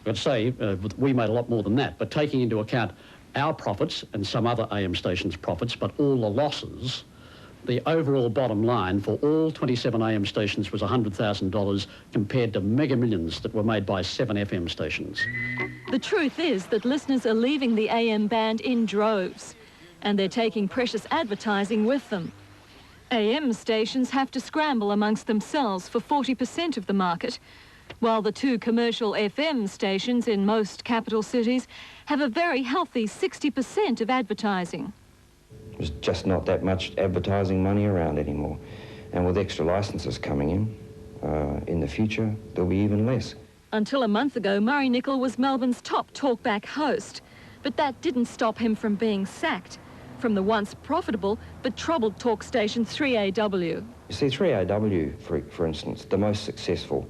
I'd say we made a lot more than that, but taking into account our profits and some other AM stations' profits, but all the losses, the overall bottom line for all 27 AM stations was $100,000 compared to mega millions that were made by 7 FM stations. The truth is that listeners are leaving the AM band in droves, and they're taking precious advertising with them. AM stations have to scramble amongst themselves for 40% of the market, while the 2 commercial FM stations in most capital cities have a very healthy 60% of advertising. There's just not that much advertising money around anymore. And with extra licences coming in the future, there'll be even less. Until a month ago, Murray Nicol was Melbourne's top talkback host, but that didn't stop him from being sacked from the once profitable but troubled talk station 3AW. You see, 3AW, for instance, the most successful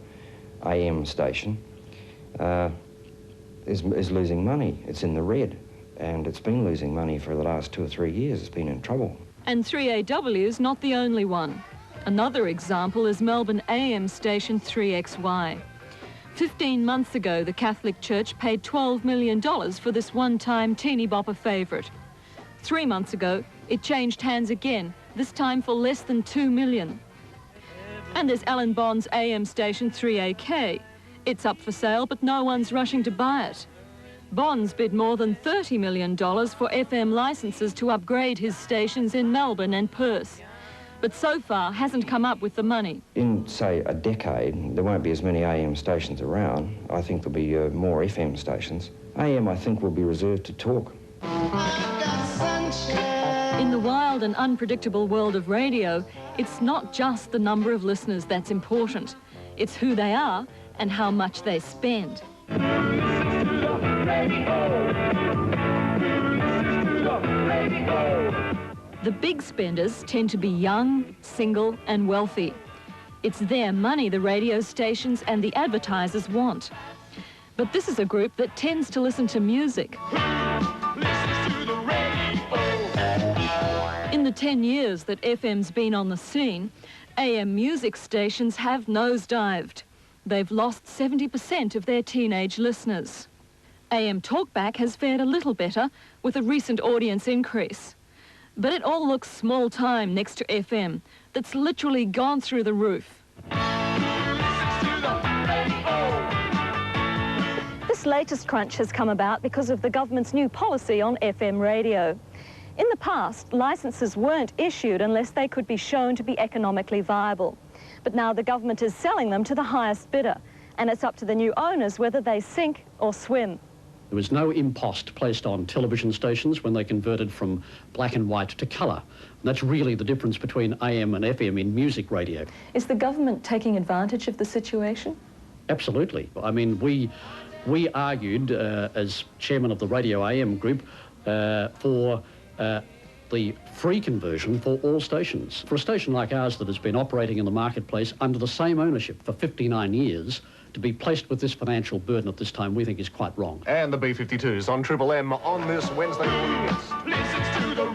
AM station, is losing money. It's in the red, and it's been losing money for the last 2 or 3 years. It's been in trouble. And 3AW's not the only one. Another example is Melbourne AM station 3XY. 15 months ago, the Catholic Church paid $12 million for this one-time teeny bopper favourite. 3 months ago, it changed hands again, this time for less than $2 million. And there's Alan Bond's AM station 3AK. It's up for sale, but no one's rushing to buy it. Bond's bid more than $30 million for FM licences to upgrade his stations in Melbourne and Perth, but so far hasn't come up with the money. In, say, a decade, there won't be as many AM stations around. I think there'll be more FM stations. AM, I think, will be reserved to talk. In the wild and unpredictable world of radio, it's not just the number of listeners that's important. It's who they are and how much they spend. The big spenders tend to be young, single and wealthy. It's their money the radio stations and the advertisers want. But this is a group that tends to listen to music. In the 10 years that FM's been on the scene, AM music stations have nosedived. They've lost 70% of their teenage listeners. AM talkback has fared a little better with a recent audience increase. But it all looks small time next to FM, that's literally gone through the roof. This latest crunch has come about because of the government's new policy on FM radio. In the past, licences weren't issued unless they could be shown to be economically viable. But now the government is selling them to the highest bidder, and it's up to the new owners whether they sink or swim. There was no impost placed on television stations when they converted from black and white to colour. And that's really the difference between AM and FM in music radio. Is the government taking advantage of the situation? Absolutely. I mean, we argued as chairman of the Radio AM group for the free conversion for all stations. For a station like ours that has been operating in the marketplace under the same ownership for 59 years, to be placed with this financial burden at this time, we think is quite wrong. And the B-52s on Triple M on this Wednesday morning. Listen to the